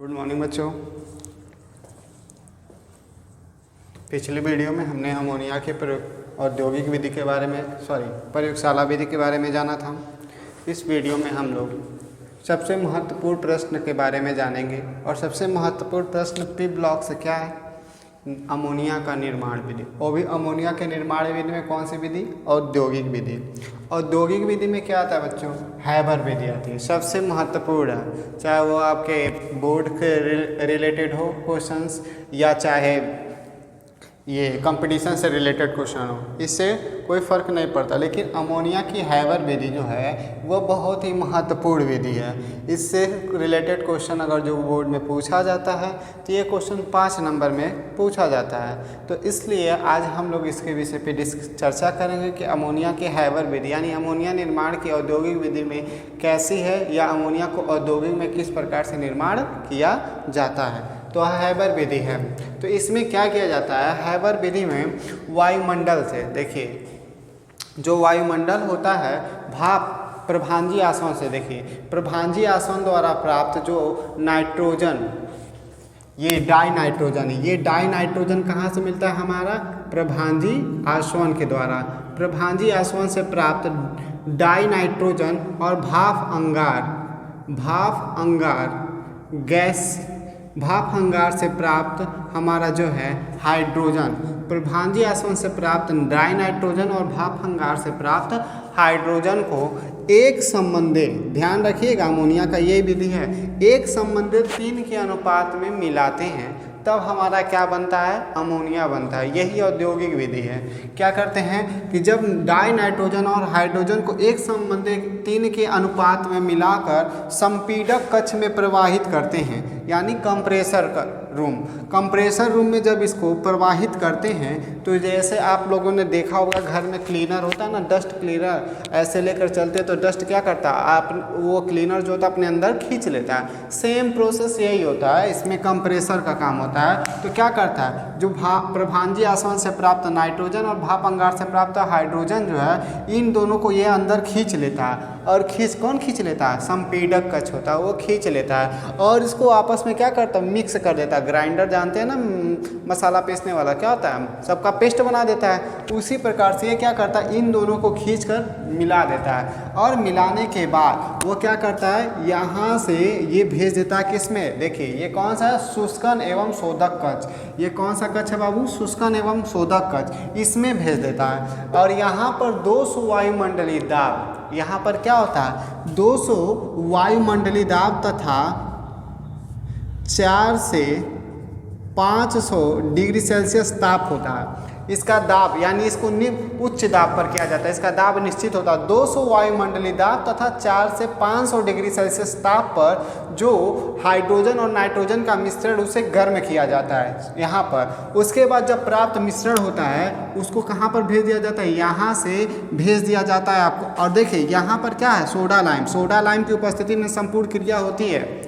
Good morning बच्चों। पिछले video में हमने अमोनिया के औद्योगिक विधि के बारे में प्रयोगशाला विधि के बारे में जाना था। इस वीडियो में हम लोग सबसे महत्वपूर्ण प्रश्न के बारे में जानेंगे और सबसे महत्वपूर्ण प्रश्न पी ब्लॉक से क्या है, अमोनिया का निर्माण विधि। और भी अमोनिया के निर्माण विधि में कौन सी विधि? औद्योगिक विधि। औद्योगिक विधि में क्या आता है बच्चों? हैबर विधि आती है, सबसे महत्वपूर्ण है। चाहे वो आपके बोर्ड के रिलेटेड हो क्वेश्चंस या चाहे ये कंपटीशन से रिलेटेड क्वेश्चन हो, इससे कोई फ़र्क नहीं पड़ता। लेकिन अमोनिया की हैबर विधि जो है वो बहुत ही महत्वपूर्ण विधि है। इससे रिलेटेड क्वेश्चन अगर जो बोर्ड में पूछा जाता है तो ये क्वेश्चन 5 नंबर में पूछा जाता है। तो इसलिए आज हम लोग इसके विषय पे चर्चा करेंगे कि अमोनिया की हैबर विधि यानी अमोनिया निर्माण की औद्योगिक विधि में कैसी है या अमोनिया को औद्योगिक में किस प्रकार से निर्माण किया जाता है। तो हैबर विधि है, तो इसमें क्या किया जाता है? हैबर विधि में वायुमंडल से, देखिए जो वायुमंडल होता है भाप प्रभांजी आसवन से, देखिए प्रभांजी आसवन द्वारा प्राप्त जो नाइट्रोजन, ये डाई नाइट्रोजन है, ये डाई नाइट्रोजन कहाँ से मिलता है? हमारा प्रभांजी आसवन के द्वारा। प्रभांजी आसवन से प्राप्त डाई नाइट्रोजन और भाप अंगार गैस, भाप अंगार से प्राप्त हमारा जो है हाइड्रोजन, प्रभांजी आसवन से प्राप्त डाई नाइट्रोजन और भाप अंगार से प्राप्त हाइड्रोजन को एक संबंधित, ध्यान रखिएगा अमोनिया का ये विधि है, एक संबंधित 3 के अनुपात में मिलाते हैं तब हमारा क्या बनता है? अमोनिया बनता है। यही औद्योगिक विधि है। क्या करते हैं कि जब डाई नाइट्रोजन और हाइड्रोजन को एक संबंधित 3 के अनुपात में मिलाकर संपीडक कक्ष में प्रवाहित करते हैं, यानी कंप्रेसर रूम में जब इसको प्रवाहित करते हैं तो जैसे आप लोगों ने देखा होगा घर में क्लीनर होता है ना, डस्ट क्लीनर, ऐसे लेकर चलते तो डस्ट क्या करता है, आप वो क्लीनर जो होता है अपने अंदर खींच लेता है। सेम प्रोसेस यही होता है, इसमें कंप्रेसर का काम होता है। तो क्या करता है, जो प्रभांजी आसवन से प्राप्त नाइट्रोजन और भाप अंगार से प्राप्त हाइड्रोजन जो है, इन दोनों को ये अंदर खींच लेता है। और कौन खींच लेता है? संपीडक कक्ष होता है, वो खींच लेता है और इसको आपस में क्या करता है? मिक्स कर देता है। ग्राइंडर जानते हैं ना, मसाला पीसने वाला, क्या होता है? सबका पेस्ट बना देता है। उसी प्रकार से ये क्या करता है? इन दोनों को खींचकर मिला देता है और मिलाने के बाद वो क्या करता है? यहाँ से ये भेज देता है किसमें? देखिए ये कौन सा है? शुष्कन एवं शोधक कक्ष। ये कौन सा कक्ष है बाबू? शुष्कन एवं शोधक कक्ष, इसमें भेज देता है। और यहाँ पर 200 वायुमंडलीय दाब, यहाँ पर क्या होता है? 200 वायुमंडलीय दाब तथा 4 से 500 डिग्री सेल्सियस ताप होता है। इसका दाब यानी इसको उच्च दाब पर किया जाता है, इसका दाब निश्चित होता है। 200 वायुमंडलीय दाब तथा 4 से 500 डिग्री सेल्सियस ताप पर जो हाइड्रोजन और नाइट्रोजन का मिश्रण उसे गर्म किया जाता है यहाँ पर। उसके बाद जब प्राप्त मिश्रण होता है उसको कहाँ पर भेज दिया जाता है? यहाँ से भेज दिया जाता है आपको। और देखिए यहाँ पर क्या है? सोडा लाइम की उपस्थिति में संपूर्ण क्रिया होती है।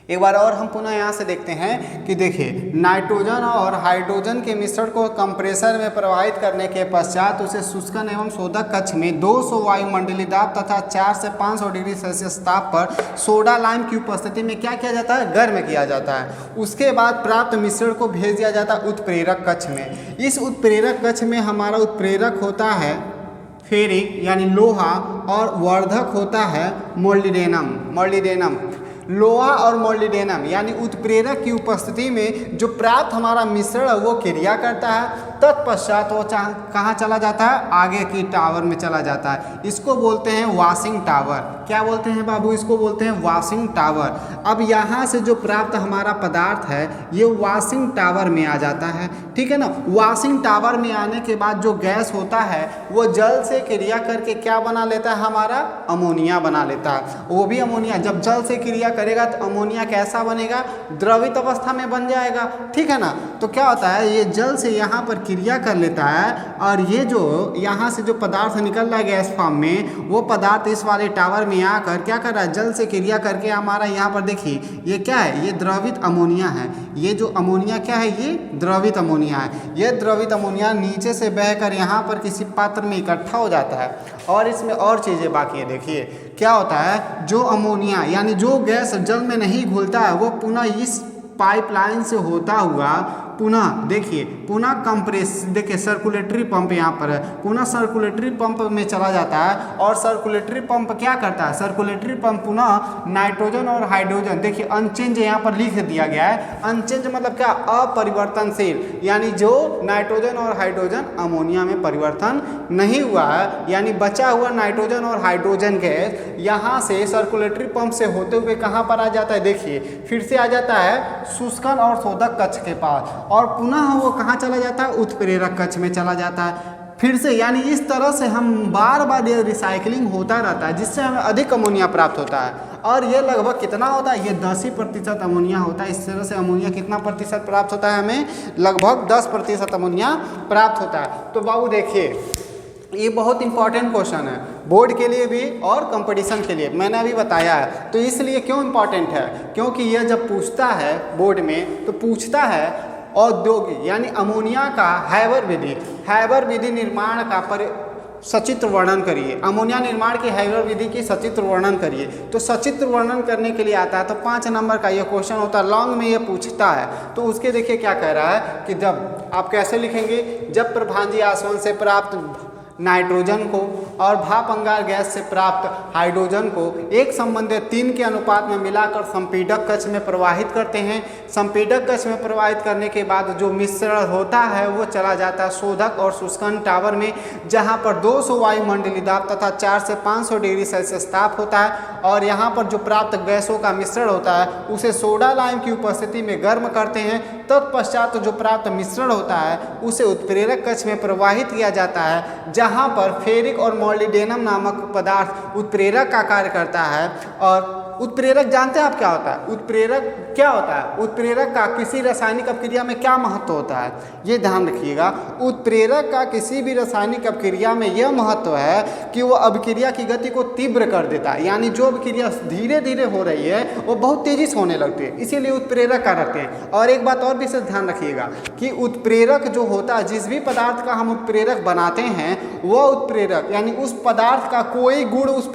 एक बार और हम पुनः यहाँ से देखते हैं कि देखिए नाइट्रोजन और हाइड्रोजन के मिश्रण को कंप्रेसर में प्रवाहित करने के पश्चात उसे शुष्कन एवं शोधक कक्ष में 200 वायुमंडलीय दाब तथा 4 से 500 डिग्री सेल्सियस ताप पर सोडा लाइम की उपस्थिति में क्या किया जाता है? गर्म किया जाता है। उसके बाद प्राप्त मिश्रण को भेज दिया जाता है उत्प्रेरक कक्ष में। इस उत्प्रेरक कक्ष में हमारा उत्प्रेरक होता है फेरिक यानी लोहा और वर्धक होता है मोलिब्डेनम। लोहा और मोलिब्डेनम यानी उत्प्रेरक की उपस्थिति में जो प्राप्त हमारा मिश्रण है वो क्रिया करता है। तत्पश्चात वो कहाँ चला जाता है? आगे की टावर में चला जाता है। इसको बोलते हैं वॉशिंग टावर। क्या बोलते हैं बाबू? इसको बोलते हैं वॉशिंग टावर। अब यहाँ से जो प्राप्त हमारा पदार्थ है ये वॉशिंग टावर में आ जाता है, ठीक है ना। वॉशिंग टावर में आने के बाद जो गैस होता है वो जल से क्रिया करके क्या बना लेता है? हमारा अमोनिया बना लेता है। वो भी अमोनिया जब जल से क्रिया करेगा तो अमोनिया कैसा बनेगा? द्रवित अवस्था में बन जाएगा, ठीक है ना। तो क्या होता है? ये जल से यहाँ पर क्रिया कर लेता है और ये जो यहाँ से जो पदार्थ निकल रहा है गैस फॉर्म में, वो पदार्थ इस वाले टावर में आकर क्या कर रहा है, जल से क्रिया करके हमारा यहाँ पर देखिए ये क्या है, ये द्रवित अमोनिया है। ये जो अमोनिया क्या है, ये द्रवित अमोनिया है। ये द्रवित अमोनिया नीचे से बहकर यहाँ पर किसी पात्र में इकट्ठा हो जाता है और इसमें और चीज़ें बाकी है। देखिए क्या होता है, जो अमोनिया यानी जो गैस जल में नहीं घुलता है वो पुनः इस पाइपलाइन से होता हुआ पुनः देखिए पुनः कंप्रेस, देखिए सर्कुलेटरी पंप यहाँ पर है, पुनः सर्कुलेटरी पंप में चला जाता है और सर्कुलेटरी पंप क्या करता है, सर्कुलेटरी पंप पुनः नाइट्रोजन और हाइड्रोजन, देखिए अनचेंज यहाँ पर लिख दिया गया है। अनचेंज मतलब क्या, अपरिवर्तनशील, यानी जो नाइट्रोजन और हाइड्रोजन अमोनिया में परिवर्तन नहीं हुआ है, यानी बचा हुआ नाइट्रोजन और हाइड्रोजन गैस यहाँ से सर्कुलेटरी पंप से होते हुए कहाँ पर आ जाता है, देखिए फिर से आ जाता है शुष्कन और शोधक कक्ष के पास और पुनः वो कहाँ चला जाता है, उत्प्रेरक कक्ष में चला जाता है फिर से। यानी इस तरह से हम बार बार ये रिसाइकलिंग होता रहता है जिससे हमें अधिक अमोनिया प्राप्त होता है। और ये लगभग कितना होता है, ये 10% अमोनिया होता है। इस तरह से अमोनिया कितना प्रतिशत प्राप्त होता है, हमें लगभग 10% अमोनिया प्राप्त होता है। तो बाबू देखिए ये बहुत इंपॉर्टेंट क्वेश्चन है बोर्ड के लिए भी और कंपटीशन के लिए, मैंने अभी बताया है। तो इसलिए क्यों इंपॉर्टेंट है, क्योंकि यह जब पूछता है बोर्ड में तो पूछता है औद्योगिक यानी अमोनिया का हैबर विधि निर्माण का सचित्र वर्णन करिए। अमोनिया निर्माण की हैबर विधि की सचित्र वर्णन करिए। तो सचित्र वर्णन करने के लिए आता है तो 5 नंबर का ये क्वेश्चन होता है, लॉन्ग में ये पूछता है। तो उसके देखिए क्या कह रहा है कि जब आप कैसे लिखेंगे, जब प्रभांजी आसवन से प्राप्त नाइट्रोजन को और भाप अंगार गैस से प्राप्त हाइड्रोजन को एक संबंधित 3 के अनुपात में मिलाकर संपीडक कक्ष में प्रवाहित करते हैं। संपीडक कक्ष में प्रवाहित करने के बाद जो मिश्रण होता है वो चला जाता है शोधक और शुष्कन टावर में, जहां पर 200 वायुमंडलीय दाब तथा 4 से 500 डिग्री सेल्सियस ताप होता है। और यहाँ पर जो प्राप्त गैसों का मिश्रण होता है उसे सोडा लाइम की उपस्थिति में गर्म करते हैं। तत्पश्चात जो प्राप्त मिश्रण होता है उसे उत्प्रेरक कक्ष में प्रवाहित किया जाता है, जहाँ पर फेरिक और मोलिब्डेनम नामक पदार्थ उत्प्रेरक का कार्य करता है। और उत्प्रेरक जानते हैं आप क्या होता है, उत्प्रेरक क्या होता है, उत्प्रेरक का किसी रासायनिक अपक्रिया में क्या महत्व होता है, ये ध्यान रखिएगा। उत्प्रेरक का किसी भी रासायनिक अपक्रिया में यह महत्व है कि वो अभिक्रिया की गति को तीव्र कर देता है, यानी जो अभिक्रिया धीरे धीरे हो रही है वो बहुत तेजी से होने लगती है, इसीलिए उत्प्रेरक का रखते हैं। और एक बात और विशेष ध्यान रखिएगा कि उत्प्रेरक जो होता है, जिस भी पदार्थ का हम उत्प्रेरक बनाते हैं वह उत्प्रेरक यानी उस पदार्थ का कोई गुण उस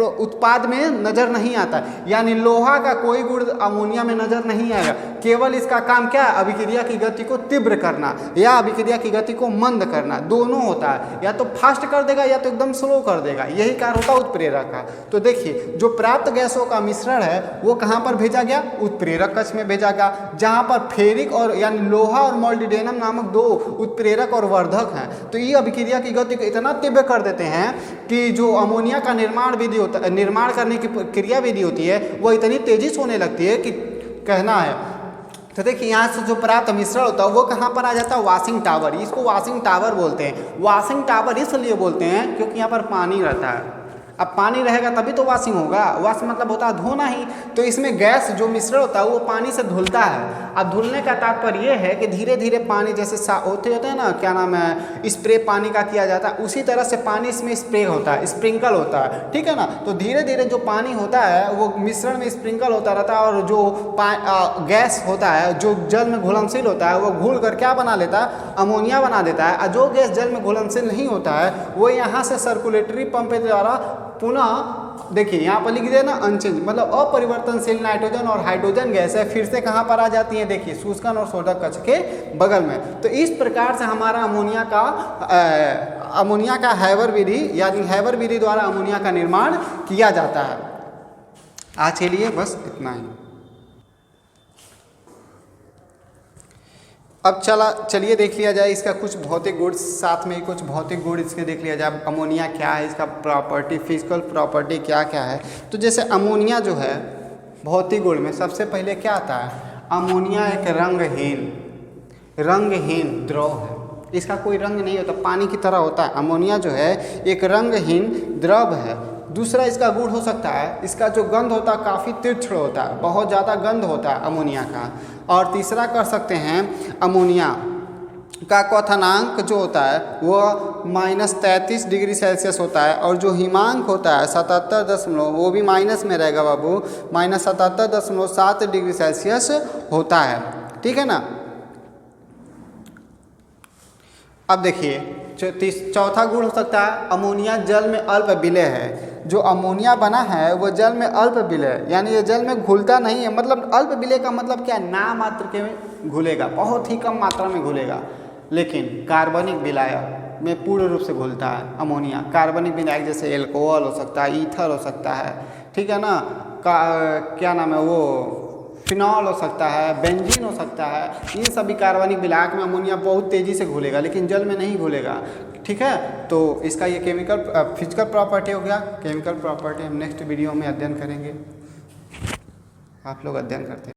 उत्पाद में नजर नहीं आता, यानी लोहा का कोई गुण अमोनिया में नजर नहीं आएगा। केवल इसका काम क्या है, अभिक्रिया की गति को तीव्र करना या अभिक्रिया की गति को मंद करना, दोनों होता है। या तो फास्ट कर देगा या तो एकदम स्लो कर देगा, यही कार्य होता है उत्प्रेरक का। तो देखिए जो प्राप्त गैसों का मिश्रण है वो कहाँ पर भेजा गया, उत्प्रेरक कक्ष में भेजा गया, जहाँ पर फेरिक और यानी लोहा और मोलिब्डेनम नामक 2 उत्प्रेरक और वर्धक हैं। तो ये अभिक्रिया की गति को इतना तीव्र कर देते हैं कि जो अमोनिया का निर्माण करने की क्रिया विधि होती है वो इतनी तेजी से होने लगती है कि कहना है। तो देखिए यहाँ से जो प्राप्त मिश्रण होता है वो कहाँ पर आ जाता है, वॉशिंग टावर। इसको वॉशिंग टावर बोलते हैं। वॉशिंग टावर इसलिए बोलते हैं क्योंकि यहाँ पर पानी रहता है। अब पानी रहेगा तभी तो वॉशिंग होगा, वॉश मतलब होता है धोना ही। तो इसमें गैस जो मिश्रण होता है वो पानी से धुलता है। अब धुलने का तात्पर्य ये है कि धीरे धीरे पानी जैसे होते हैं ना, क्या नाम है, स्प्रे पानी का किया जाता है, उसी तरह से पानी इसमें स्प्रे होता है, स्प्रिंकल होता है, ठीक है ना। तो धीरे धीरे जो पानी होता है वो मिश्रण में स्प्रिंकल होता रहता है और जो गैस होता है जो जल में घुलनशील होता है वो घुल कर क्या बना लेता है, अमोनिया बना देता है। और जो गैस जल में घुलनशील नहीं होता है वो यहाँ से सर्कुलेटरी पंप के द्वारा पुनः देखिए यहाँ पर लिख दिया ना अनचेंज, मतलब अपरिवर्तनशील नाइट्रोजन और हाइड्रोजन गैस है, फिर से कहाँ पर आ जाती है, देखिए शुष्कन और शोधक कक्ष के बगल में। तो इस प्रकार से हमारा अमोनिया का हैबर विधि यानी हैबर विधि द्वारा अमोनिया का निर्माण किया जाता है। आज के लिए बस इतना ही। अब चलिए देख लिया जाए इसका कुछ भौतिक गुण, साथ में ही कुछ भौतिक गुण इसके देख लिया जाए। अमोनिया क्या है, इसका प्रॉपर्टी, फिजिकल प्रॉपर्टी क्या क्या है। तो जैसे अमोनिया जो है भौतिक गुण में सबसे पहले क्या आता है, अमोनिया एक रंगहीन द्रव है, इसका कोई रंग नहीं होता, पानी की तरह होता है। अमोनिया जो है एक रंगहीन द्रव है। दूसरा इसका गुण हो सकता है, इसका जो गंध होता है काफ़ी तीक्ष्ण होता है, बहुत ज़्यादा गंध होता है अमोनिया का। और तीसरा कर सकते हैं का क्वथनांक जो होता है वो -33 डिग्री सेल्सियस होता है, और जो हिमांक होता है 77 वो भी माइनस में रहेगा बाबू, -77.7 डिग्री सेल्सियस होता है। ठीक है ना। अब देखिए चौथा गुण हो सकता है अमोनिया जल में अल्प विलय है। जो अमोनिया बना है वो जल में अल्प विलय, यानी ये जल में घुलता नहीं है। मतलब अल्प विलय का मतलब क्या है, ना मात्र के में घुलेगा, बहुत ही कम मात्रा में घुलेगा, लेकिन कार्बनिक विलायक में पूर्ण रूप से घुलता है अमोनिया। कार्बनिक विलायक जैसे एल्कोहल हो सकता है, ईथर हो सकता है, ठीक है ना, क्या नाम है वो, फिनॉल हो सकता है, बेंजीन हो सकता है। इन सभी कार्बनिक विलायक में अमोनिया बहुत तेज़ी से घुलेगा, लेकिन जल में नहीं घुलेगा। ठीक है, तो इसका ये केमिकल फिजिकल प्रॉपर्टी हो गया। केमिकल प्रॉपर्टी हम नेक्स्ट वीडियो में अध्ययन करेंगे। आप लोग अध्ययन करते हैं।